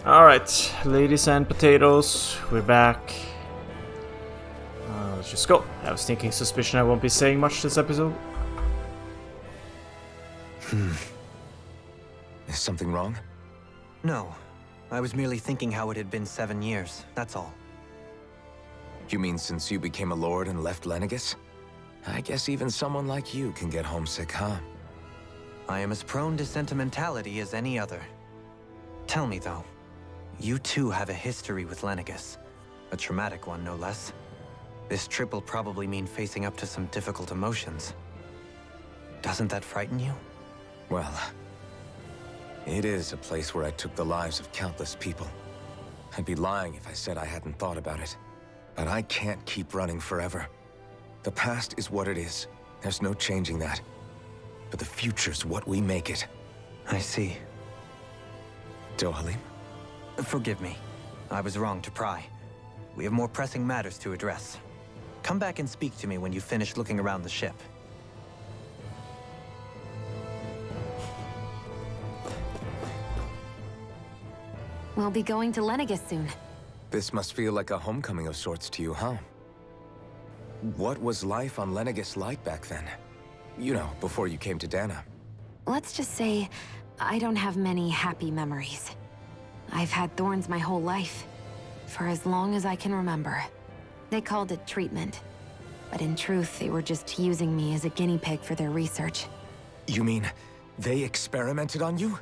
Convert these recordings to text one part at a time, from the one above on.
Alright, ladies and potatoes, we're back. Let's just go. I have a sneaking suspicion I won't be saying much this episode. Is something wrong? No. I was merely thinking how it had been 7 years, that's all. You mean since you became a lord and left Lenegis? I guess even someone like you can get homesick, huh? I am as prone to sentimentality as any other. Tell me though, you too have a history with Lenegis. A traumatic one, no less. This trip will probably mean facing up to some difficult emotions. Doesn't that frighten you? Well, it is a place where I took the lives of countless people. I'd be lying if I said I hadn't thought about it. But I can't keep running forever. The past is what it is. There's no changing that. But the future's what we make it. I see. Dohalim? Forgive me. I was wrong to pry. We have more pressing matters to address. Come back and speak to me when you finish looking around the ship. We'll be going to Lenegis soon. This must feel like a homecoming of sorts to you, huh? What was life on Lenegis like back then? You know, before you came to Dahna. Let's just say, I don't have many happy memories. I've had thorns my whole life, for as long as I can remember. They called it treatment, but in truth, they were just using me as a guinea pig for their research. You mean, they experimented on you?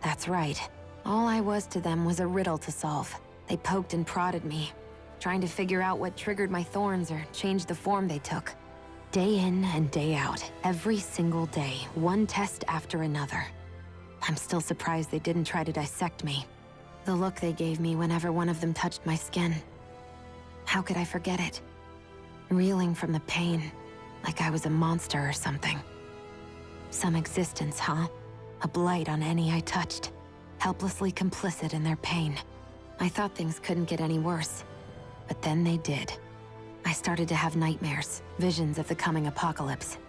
That's right. All I was to them was a riddle to solve. They poked and prodded me, trying to figure out what triggered my thorns or changed the form they took. Day in and day out, every single day, one test after another. I'm still surprised they didn't try to dissect me. The look they gave me whenever one of them touched my skin. How could I forget it? Reeling from the pain, like I was a monster or something. Some existence, huh? A blight on any I touched. Helplessly complicit in their pain. I thought things couldn't get any worse, but then they did. I started to have nightmares, visions of the coming apocalypse.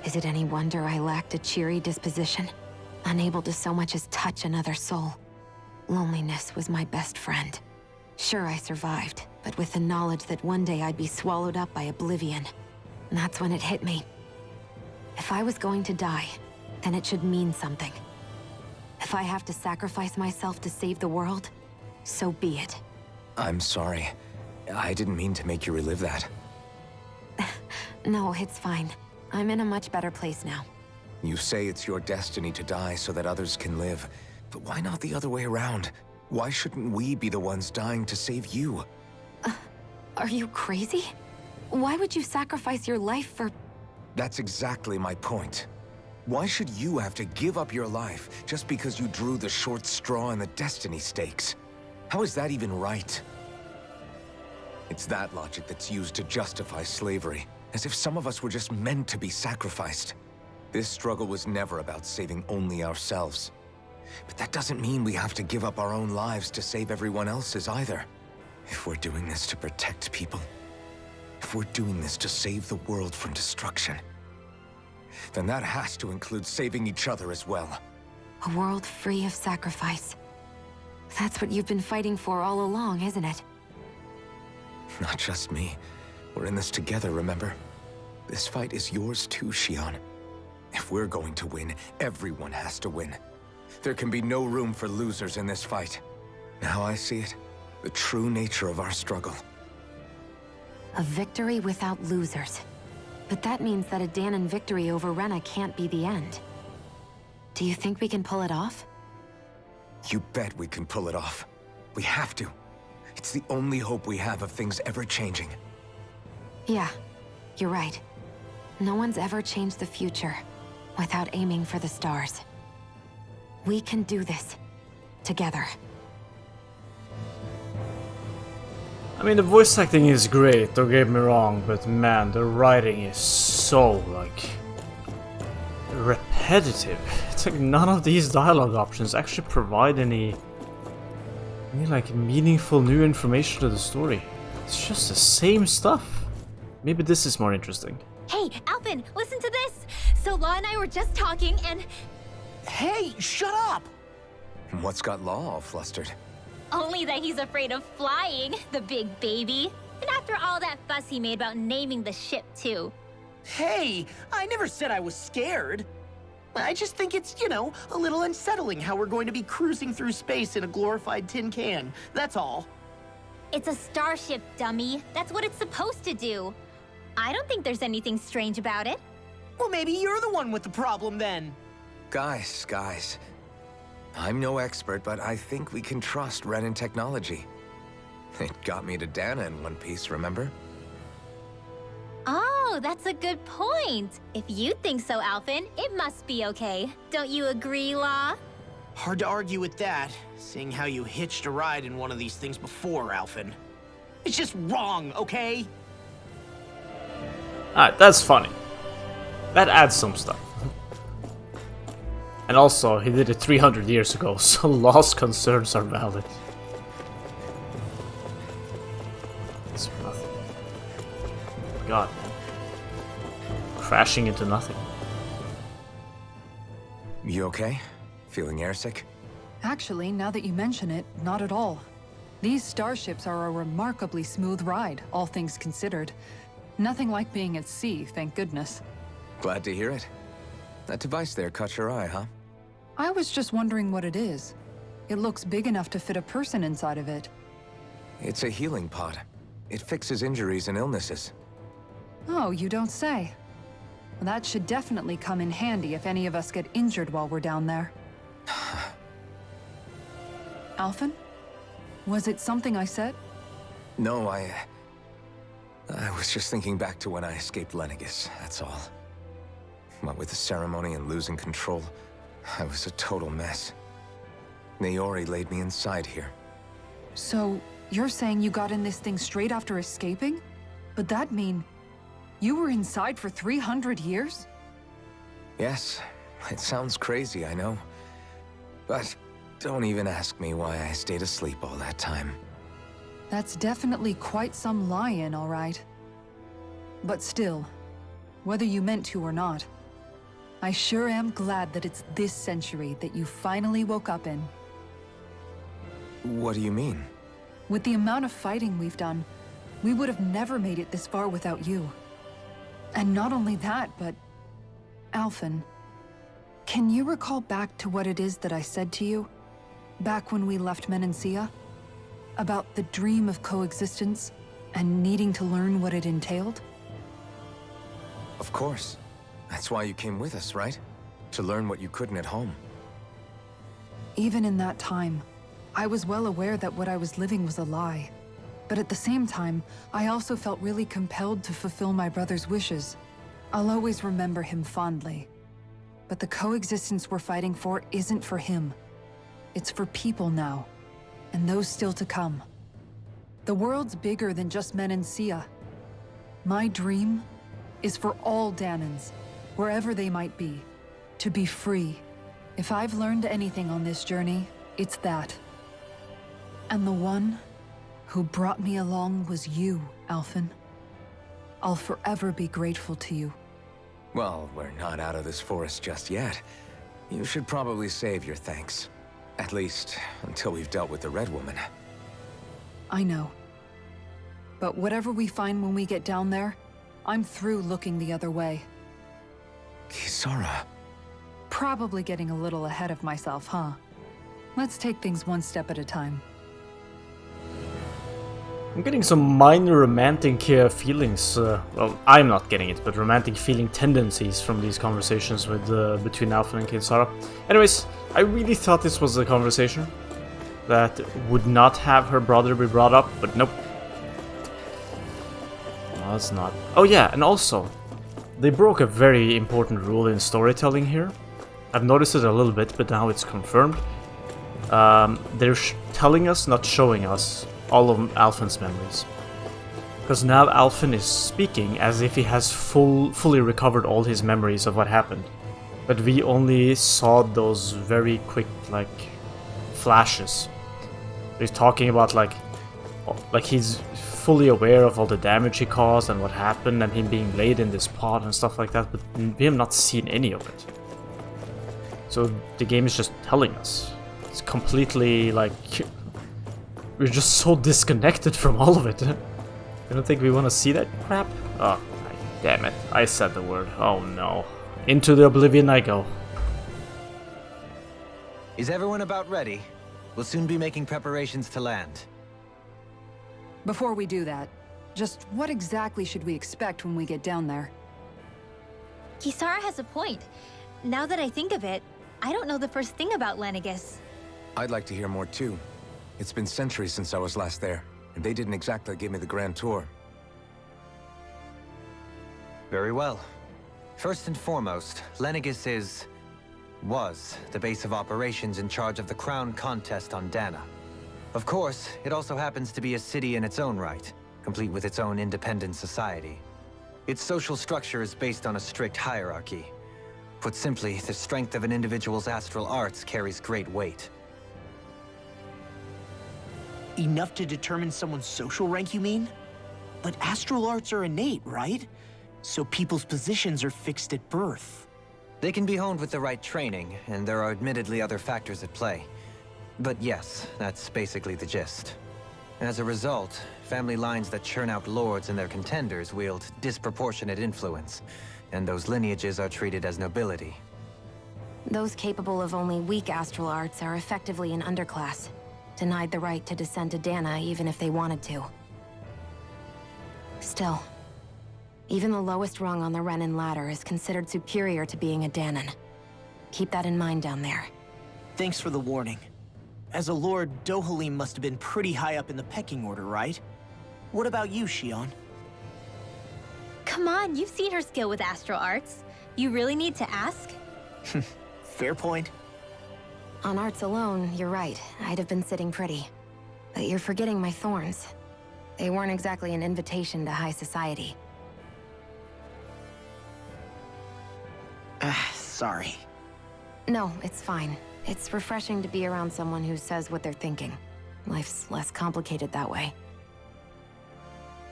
Is it any wonder I lacked a cheery disposition? Unable to so much as touch another soul. Loneliness was my best friend. Sure, I survived, but with the knowledge that one day I'd be swallowed up by oblivion. And that's when it hit me. If I was going to die, then it should mean something. If I have to sacrifice myself to save the world, so be it. I'm sorry. I didn't mean to make you relive that. No, it's fine. I'm in a much better place now. You say it's your destiny to die so that others can live. But why not the other way around? Why shouldn't we be the ones dying to save you? Are you crazy? Why would you sacrifice your life for... That's exactly my point. Why should you have to give up your life just because you drew the short straw in the destiny stakes? How is that even right? It's that logic that's used to justify slavery, as if some of us were just meant to be sacrificed. This struggle was never about saving only ourselves. But that doesn't mean we have to give up our own lives to save everyone else's either. If we're doing this to protect people, if we're doing this to save the world from destruction, then that has to include saving each other as well. A world free of sacrifice. That's what you've been fighting for all along, isn't it? Not just me. We're in this together, remember? This fight is yours too, Xion. If we're going to win, everyone has to win. There can be no room for losers in this fight. Now I see it. The true nature of our struggle. A victory without losers. But that means that a Dahnan victory over Rena can't be the end. Do you think we can pull it off? You bet we can pull it off. We have to. It's the only hope we have of things ever changing. Yeah, you're right. No one's ever changed the future without aiming for the stars. We can do this. Together. I mean, the voice acting is great, don't get me wrong, but man, the writing is so, like, repetitive. It's like none of these dialogue options actually provide any like, meaningful new information to the story. It's just the same stuff. Maybe this is more interesting. Hey, Alphen, listen to this! So Law and I were just talking and... Hey, shut up! What's got Law all flustered? Only that he's afraid of flying, the big baby. And after all that fuss he made about naming the ship, too. Hey, I never said I was scared. I just think it's, you know, a little unsettling how we're going to be cruising through space in a glorified tin can. That's all. It's a starship, dummy. That's what it's supposed to do. I don't think there's anything strange about it. Well, maybe you're the one with the problem then. Guys. I'm no expert, but I think we can trust Renan technology. It got me to Dahna in one piece, remember? Oh, that's a good point. If you think so, Alphen, it must be okay. Don't you agree, Law? Hard to argue with that, seeing how you hitched a ride in one of these things before, Alphen. It's just wrong, okay? Alright, that's funny. That adds some stuff. And also, he did it 300 years ago, so Law's concerns are valid. It's nothing. God, man. Crashing into nothing. You okay? Feeling airsick? Actually, now that you mention it, not at all. These starships are a remarkably smooth ride, all things considered. Nothing like being at sea, thank goodness. Glad to hear it. That device there caught your eye, huh? I was just wondering what it is. It looks big enough to fit a person inside of it. It's a healing pod. It fixes injuries and illnesses. Oh, you don't say. That should definitely come in handy if any of us get injured while we're down there. Alphen? Was it something I said? No, I was just thinking back to when I escaped Lennigus, that's all. What with the ceremony and losing control, I was a total mess. Naori laid me inside here. So, you're saying you got in this thing straight after escaping? But that'd mean you were inside for 300 years? Yes, it sounds crazy, I know. But don't even ask me why I stayed asleep all that time. That's definitely quite some lie-in, all right. But still, whether you meant to or not, I sure am glad that it's this century that you finally woke up in. What do you mean? With the amount of fighting we've done, we would have never made it this far without you. And not only that, but... Alphen, can you recall back to what it is that I said to you? Back when we left Menancia? About the dream of coexistence and needing to learn what it entailed? Of course. That's why you came with us, right? To learn what you couldn't at home. Even in that time, I was well aware that what I was living was a lie. But at the same time, I also felt really compelled to fulfill my brother's wishes. I'll always remember him fondly. But the coexistence we're fighting for isn't for him. It's for people now, and those still to come. The world's bigger than just Menancia. My dream is for all Dahnans, wherever they might be, to be free. If I've learned anything on this journey, it's that. And the one who brought me along was you, Alphen. I'll forever be grateful to you. Well, we're not out of this forest just yet. You should probably save your thanks. At least, until we've dealt with the Red Woman. I know. But whatever we find when we get down there, I'm through looking the other way. Kisara. Probably getting a little ahead of myself, huh? Let's take things one step at a time. I'm getting some minor romantic feelings. Well, I'm not getting it, but romantic feeling tendencies from these conversations with between Alphen and Kisara. Anyways, I really thought this was a conversation that would not have her brother be brought up, but nope. No, it's not. Oh yeah, and also, they broke a very important rule in storytelling here. I've noticed it a little bit, but now it's confirmed. They're telling us, not showing us, all of Alphen's memories. Because now Alphen is speaking as if he has fully recovered all his memories of what happened. But we only saw those very quick, like, flashes. He's talking about, like he's fully aware of all the damage he caused and what happened and him being laid in this pod and stuff like that, but we have not seen any of it. So the game is just telling us. It's completely like we're just so disconnected from all of it. You don't think we want to see that crap? Oh, damn it! I said the word. Oh no! Into the oblivion I go. Is everyone about ready? We'll soon be making preparations to land. Before we do that, just what exactly should we expect when we get down there? Kisara has a point. Now that I think of it, I don't know the first thing about Lenegis. I'd like to hear more too. It's been centuries since I was last there, and they didn't exactly give me the grand tour. Very well. First and foremost, Lenegis was the base of operations in charge of the crown contest on Dahna. Of course, it also happens to be a city in its own right, complete with its own independent society. Its social structure is based on a strict hierarchy. Put simply, the strength of an individual's astral arts carries great weight. Enough to determine someone's social rank, you mean? But astral arts are innate, right? So people's positions are fixed at birth. They can be honed with the right training, and there are admittedly other factors at play. But yes, that's basically the gist. As a result, family lines that churn out lords and their contenders wield disproportionate influence, and those lineages are treated as nobility. Those capable of only weak astral arts are effectively an underclass, denied the right to descend to Dahna even if they wanted to. Still, even the lowest rung on the Renan ladder is considered superior to being a Dahnan. Keep that in mind down there. Thanks for the warning. As a lord, Dohalim must have been pretty high up in the pecking order, right? What about you, Shion? Come on, you've seen her skill with astral arts. You really need to ask? Fair point. On arts alone, you're right. I'd have been sitting pretty. But you're forgetting my thorns. They weren't exactly an invitation to high society. Sorry. No, it's fine. It's refreshing to be around someone who says what they're thinking. Life's less complicated that way.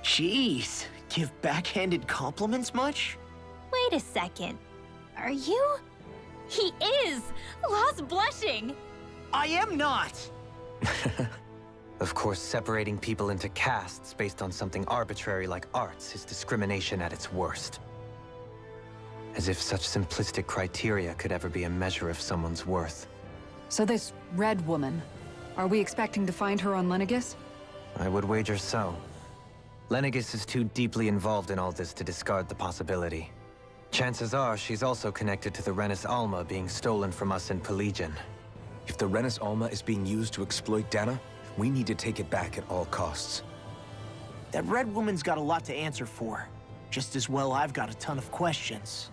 Jeez, give backhanded compliments much? Wait a second. Are you? He is! Lost blushing! I am not! Of course, separating people into castes based on something arbitrary like arts is discrimination at its worst. As if such simplistic criteria could ever be a measure of someone's worth. So this red woman, are we expecting to find her on Lenegis? I would wager so. Lenegis is too deeply involved in all this to discard the possibility. Chances are she's also connected to the Renis Alma being stolen from us in Pelegion. If the Renis Alma is being used to exploit Dahna, we need to take it back at all costs. That red woman's got a lot to answer for. Just as well I've got a ton of questions.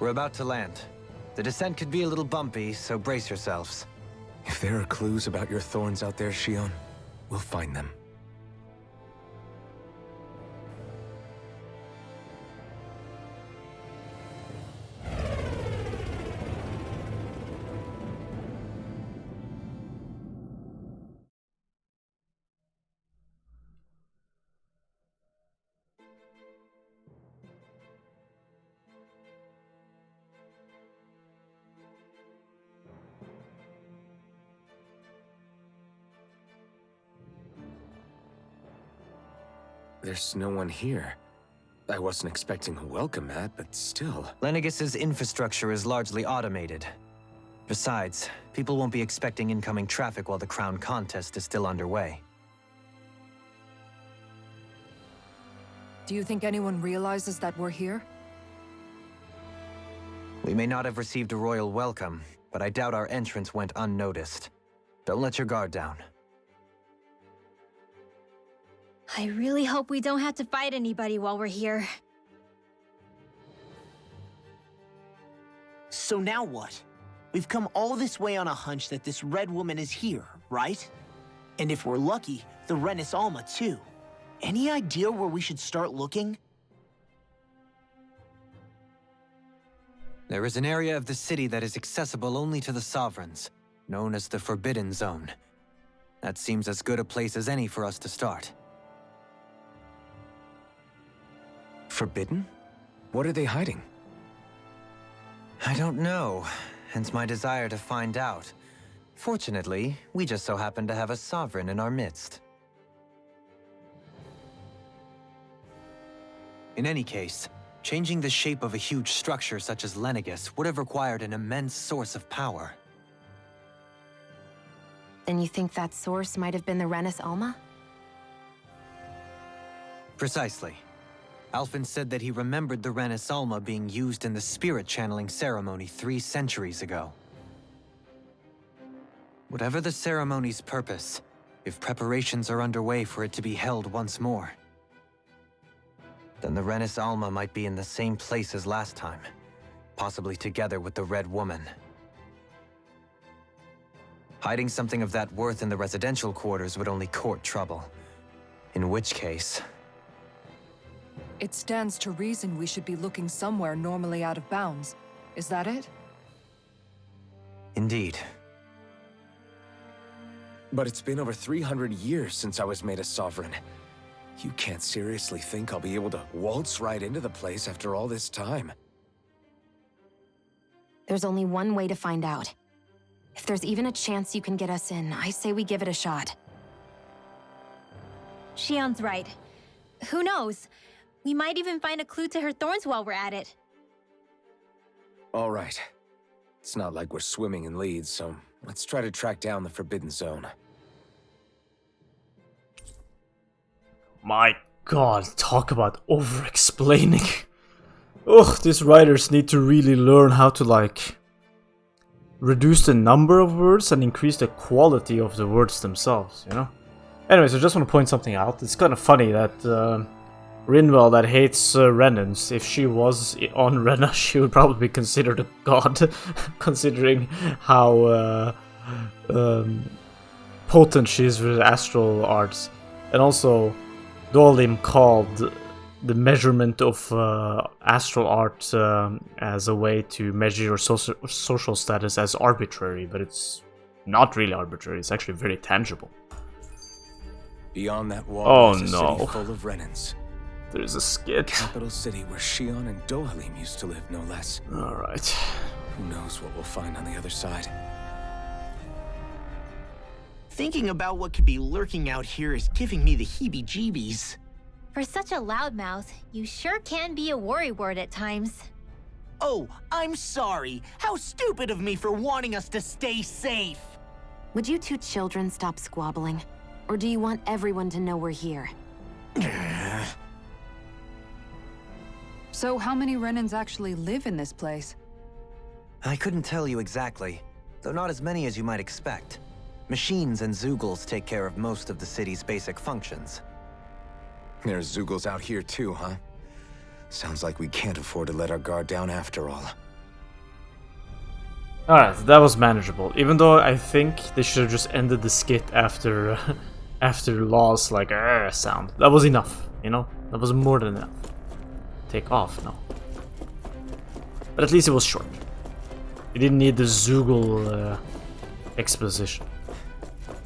We're about to land. The descent could be a little bumpy, so brace yourselves. If there are clues about your thorns out there, Shion, we'll find them. There's no one here. I wasn't expecting a welcome mat, but still. Lenegis's infrastructure is largely automated. Besides, people won't be expecting incoming traffic while the crown contest is still underway. Do you think anyone realizes that we're here? We may not have received a royal welcome, but I doubt our entrance went unnoticed. Don't let your guard down. I really hope we don't have to fight anybody while we're here. So now what? We've come all this way on a hunch that this red woman is here, right? And if we're lucky, the Renis Alma too. Any idea where we should start looking? There is an area of the city that is accessible only to the sovereigns, known as the Forbidden Zone. That seems as good a place as any for us to start. Forbidden? What are they hiding? I don't know. hence my desire to find out. Fortunately, we just so happen to have a sovereign in our midst. In any case, changing the shape of a huge structure such as Lenegis would have required an immense source of power. Then you think that source might have been the Renans Alma? Precisely. Alphen said that he remembered the Renans Alma being used in the spirit channeling ceremony 3 centuries ago. Whatever the ceremony's purpose, if preparations are underway for it to be held once more, then the Renans Alma might be in the same place as last time, possibly together with the Red Woman. Hiding something of that worth in the residential quarters would only court trouble. In which case... It stands to reason we should be looking somewhere normally out of bounds. Is that it? Indeed. But it's been over 300 years since I was made a sovereign. You can't seriously think I'll be able to waltz right into the place after all this time. There's only one way to find out. If there's even a chance you can get us in, I say we give it a shot. Shion's right. Who knows? We might even find a clue to her thorns while we're at it. All right. It's not like we're swimming in leads, so let's try to track down the Forbidden Zone. My god, talk about over-explaining. Ugh, these writers need to really learn how to, like, reduce the number of words and increase the quality of the words themselves, you know? Anyways, I just want to point something out. It's kind of funny that Rinwell, that hates Renans, if she was on Rena, she would probably be considered a god, considering how potent she is with astral arts. And also, Dolim called the measurement of astral art as a way to measure your social status as arbitrary, but it's not really arbitrary, it's actually very tangible. Beyond that wall, Oh there's a no. city full of Renans. There's a skit. Capital city where Shion and Dohalim used to live, no less. Alright. Who knows what we'll find on the other side. Thinking about what could be lurking out here is giving me the heebie-jeebies. For such a loudmouth, you sure can be a worrywart at times. Oh, I'm sorry. How stupid of me for wanting us to stay safe. Would you two children stop squabbling? Or do you want everyone to know we're here? So how many Renans actually live in this place? I couldn't tell you exactly, though not as many as you might expect. Machines and Zeugles take care of most of the city's basic functions. There's Zeugles out here too, huh? Sounds like we can't afford to let our guard down after all. Alright, that was manageable. Even though I think they should have just ended the skit after after Law's like sound. That was enough, you know? That was more than enough. Take off, no. But at least it was short. You didn't need the Zeugle exposition.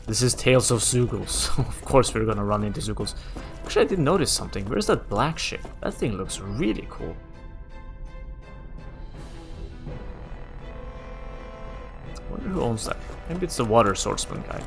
This is Tales of Zeugles. Of course we're gonna run into Zeugles. Actually, I did notice something. Where's that black ship? That thing looks really cool. I wonder who owns that. Maybe it's the water swordsman guy.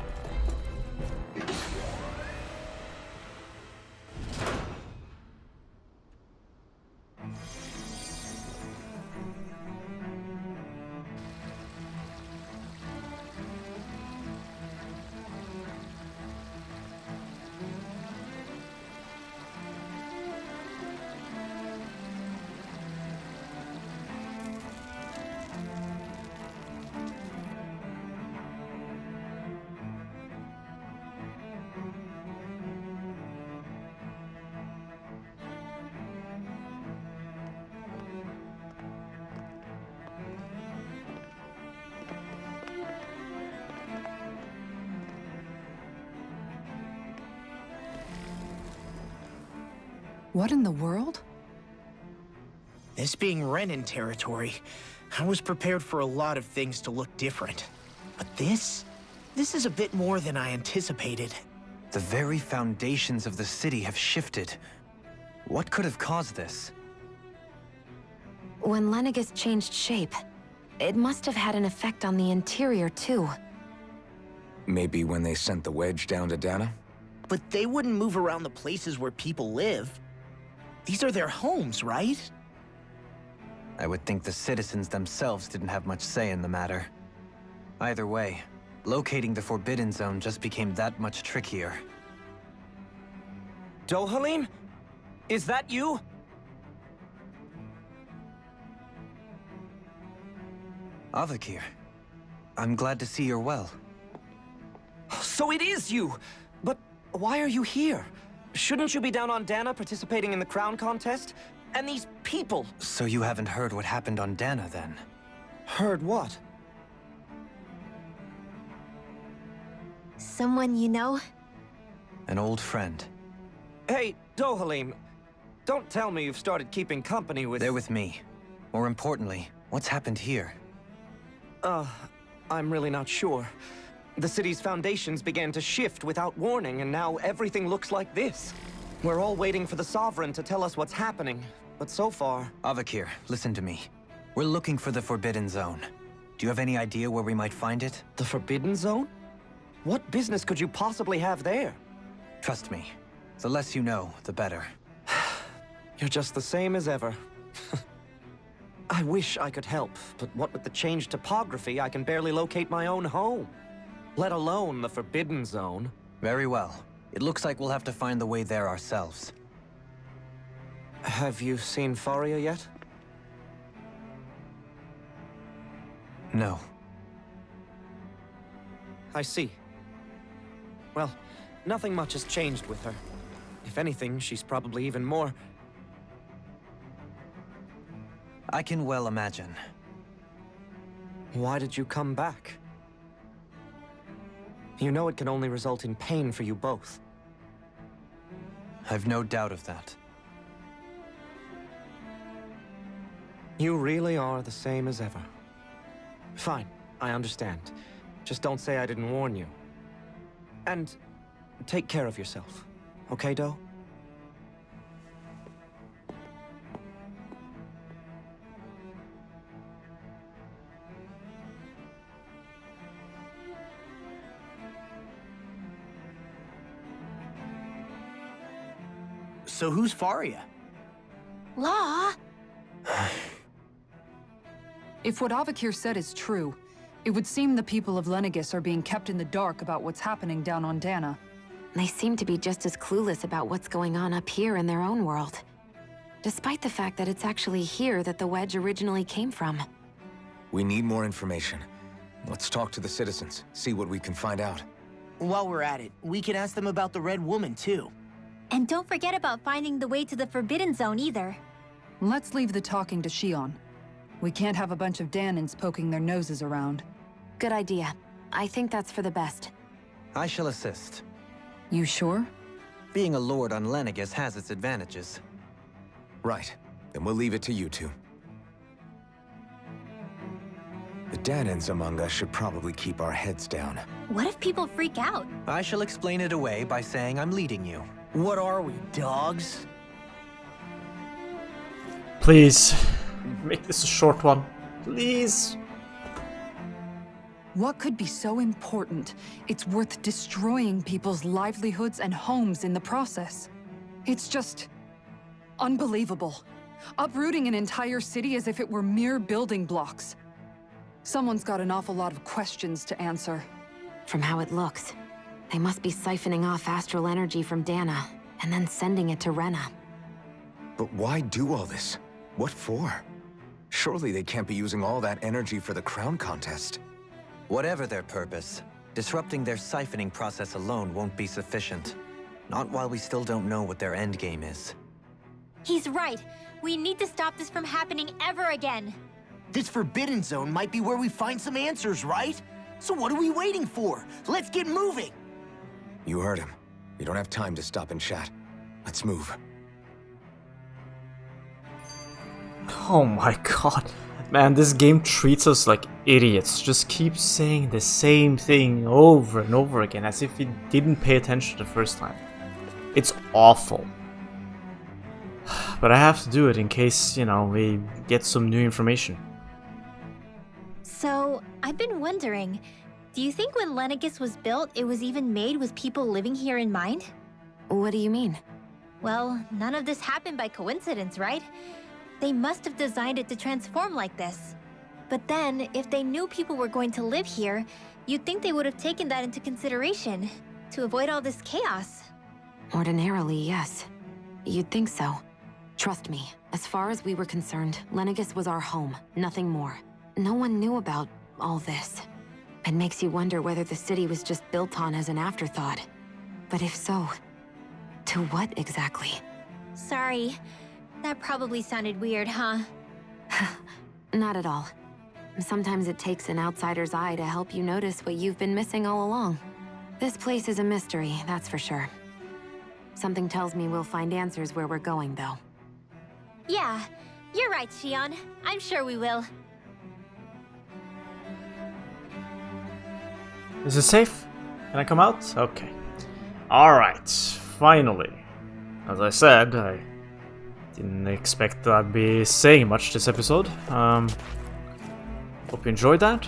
What in the world? This being Renan territory, I was prepared for a lot of things to look different. But this is a bit more than I anticipated. The very foundations of the city have shifted. What could have caused this? When Lenegis changed shape, It must have had an effect on the interior, too. Maybe when they sent the wedge down to Dahna? But they wouldn't move around the places where people live. These are their homes, right? I would think the citizens themselves didn't have much say in the matter. Either way, locating the Forbidden Zone just became that much trickier. Dohalim? Is that you? Avakir, I'm glad to see you're well. So it is you! But why are you here? Shouldn't you be down on Dahna participating in the crown contest? And these people! So you haven't heard what happened on Dahna, then? Heard what? Someone you know? An old friend. Hey, Dohalim, don't tell me you've started keeping company with... They're with me. More importantly, what's happened here? I'm really not sure. The city's foundations began to shift without warning, and now everything looks like this. We're all waiting for the Sovereign to tell us what's happening, but so far... Avakir, listen to me. We're looking for the Forbidden Zone. Do you have any idea where we might find it? The Forbidden Zone? What business could you possibly have there? Trust me. The less you know, the better. You're just the same as ever. I wish I could help, but what with the changed topography, I can barely locate my own home. Let alone the Forbidden Zone. Very well. It looks like we'll have to find the way there ourselves. Have you seen Faria yet? No. I see. Well, nothing much has changed with her. If anything, she's probably even more... I can well imagine. Why did you come back? You know it can only result in pain for you both. I've no doubt of that. You really are the same as ever. Fine, I understand. Just don't say I didn't warn you. And take care of yourself. Okay, Do? So who's Faria? Law? If what Avakir said is true, it would seem the people of Lenegis are being kept in the dark about what's happening down on Dahna. They seem to be just as clueless about what's going on up here in their own world. Despite the fact that it's actually here that the wedge originally came from. We need more information. Let's talk to the citizens, see what we can find out. While we're at it, we can ask them about the Red Woman, too. And don't forget about finding the way to the Forbidden Zone either. Let's leave the talking to Shion. We can't have a bunch of Dahnans poking their noses around. Good idea. I think that's for the best. I shall assist. You sure? Being a lord on Lenegis has its advantages. Right. Then we'll leave it to you two. The Dahnans among us should probably keep our heads down. What if people freak out? I shall explain it away by saying I'm leading you. What are we, dogs? Please, make this a short one. Please. What could be so important? It's worth destroying people's livelihoods and homes in the process. It's just... unbelievable. Uprooting an entire city as if it were mere building blocks. Someone's got an awful lot of questions to answer. From how it looks, they must be siphoning off astral energy from Dahna, and then sending it to Rena. But why do all this? What for? Surely they can't be using all that energy for the crown contest. Whatever their purpose, disrupting their siphoning process alone won't be sufficient. Not while we still don't know what their endgame is. He's right. We need to stop this from happening ever again. This Forbidden Zone might be where we find some answers, right? So what are we waiting for? Let's get moving! You heard him. You don't have time to stop and chat. Let's move. Oh my god. Man, this game treats us like idiots. Just keeps saying the same thing over and over again as if it didn't pay attention the first time. It's awful. But I have to do it in case, you know, we get some new information. I've been wondering, do you think when Lenegis was built, it was even made with people living here in mind? What do you mean? Well, none of this happened by coincidence, right? They must have designed it to transform like this. But then, if they knew people were going to live here, you'd think they would have taken that into consideration, to avoid all this chaos. Ordinarily, yes. You'd think so. Trust me, as far as we were concerned, Lenegis was our home, nothing more. No one knew about all this. It makes you wonder whether the city was just built on as an afterthought. But if so, to what exactly? Sorry, that probably sounded weird, huh? Not at all. Sometimes it takes an outsider's eye to help you notice what you've been missing all along. This place is a mystery, that's for sure. Something tells me we'll find answers where we're going, though. Yeah, you're right, Shion. I'm sure we will. Is it safe? Can I come out? Okay. Alright, finally. As I said, I didn't expect I'd be saying much this episode. Hope you enjoyed that.